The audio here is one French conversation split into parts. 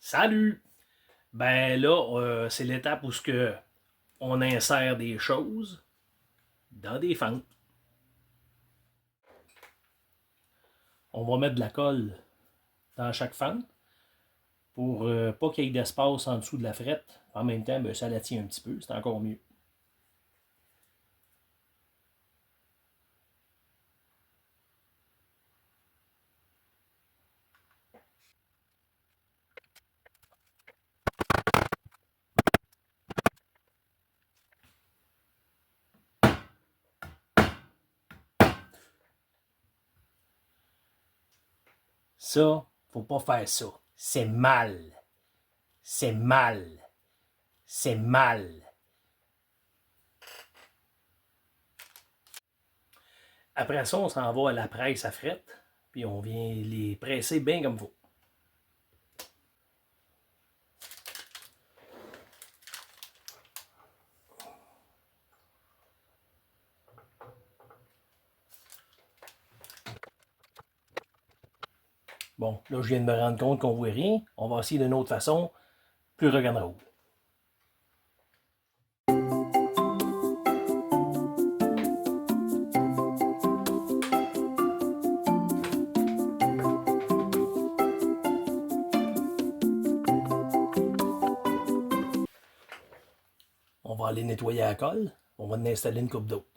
Salut! Ben là, c'est l'étape où on insère des choses dans des fentes. On va mettre de la colle dans chaque fente pour pas qu'il y ait d'espace en dessous de la frette. En même temps, ben, ça la tient un petit peu, c'est encore mieux. Ça, faut pas faire ça. C'est mal. C'est mal. C'est mal. Après ça, on s'en va à la presse à frette, puis on vient les presser bien comme il faut. Bon, là, je viens de me rendre compte qu'on ne voit rien. On va essayer d'une autre façon, plus rock'n'roll. On va aller nettoyer la colle. On va en installer une coupe d'autres.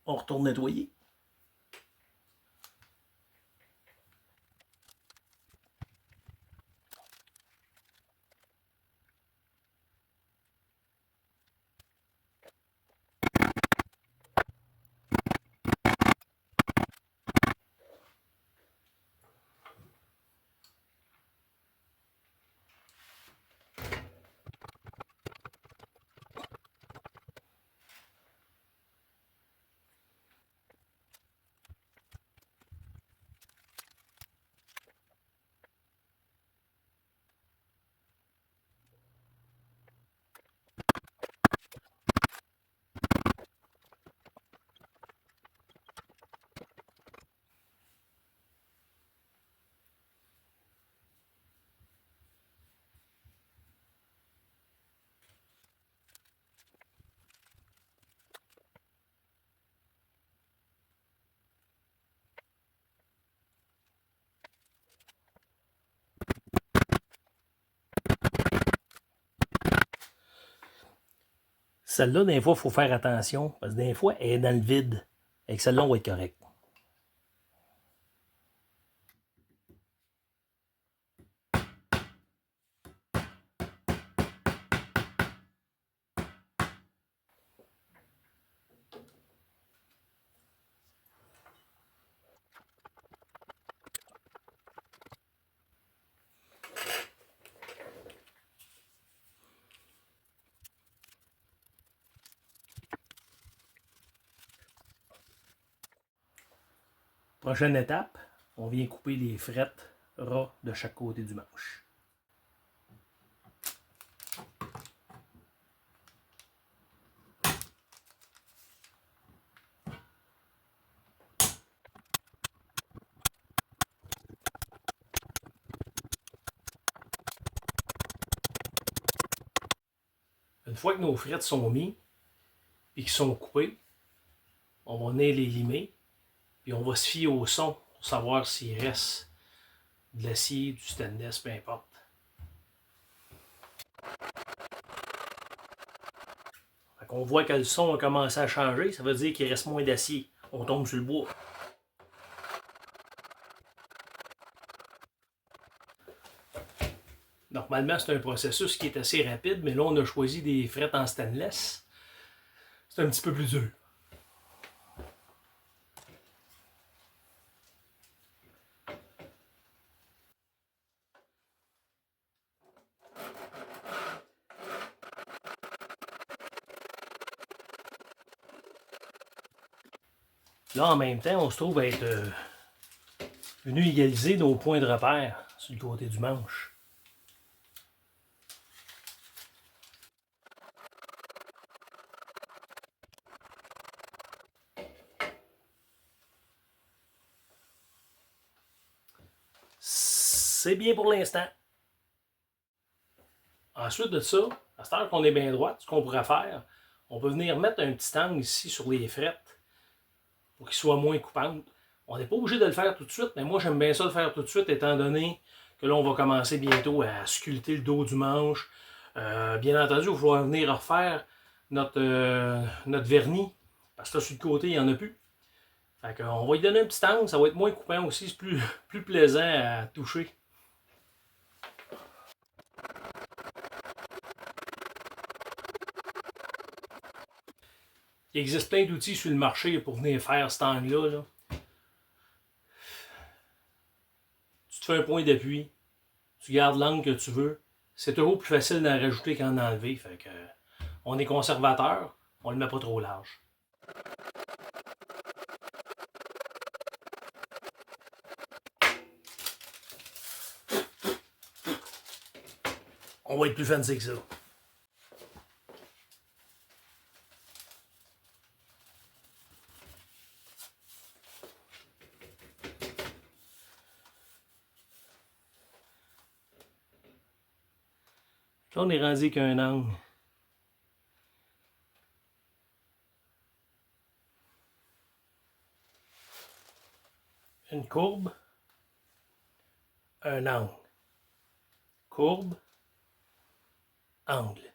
On retourne nettoyer. Celle-là, des fois, il faut faire attention, parce que des fois, elle est dans le vide. Avec celle-là, on va être correct. Prochaine étape, on vient couper les frettes ras de chaque côté du manche. Une fois que nos frettes sont mises et qu'ils sont coupées, on va venir les limer, puis on va se fier au son pour savoir s'il reste de l'acier, du stainless, peu importe. On voit que le son a commencé à changer, ça veut dire qu'il reste moins d'acier. On tombe sur le bois. Normalement, c'est un processus qui est assez rapide, mais là, on a choisi des frettes en stainless. C'est un petit peu plus dur. Là, en même temps, on se trouve à être venu égaliser nos points de repère sur le côté du manche. C'est bien pour l'instant. Ensuite de ça, à cette heure qu'on est bien droit, ce qu'on pourrait faire, on peut venir mettre un petit angle ici sur les frettes pour qu'il soit moins coupant. On n'est pas obligé de le faire tout de suite, mais moi j'aime bien ça le faire tout de suite étant donné que là on va commencer bientôt à sculpter le dos du manche. Bien entendu, il va falloir venir refaire notre vernis parce que là sur le côté il n'y en a plus. Fait qu'on va lui donner un petit angle, ça va être moins coupant aussi, c'est plus plaisant à toucher. Il existe plein d'outils sur le marché pour venir faire cet angle-là. Là. Tu te fais un point d'appui, tu gardes l'angle que tu veux. C'est toujours plus facile d'en rajouter qu'en enlever. Fait que, on est conservateur, on le met pas trop large. On va être plus fancy que ça. Là, on est rendu qu'un angle. Une courbe, un angle. Courbe, angle.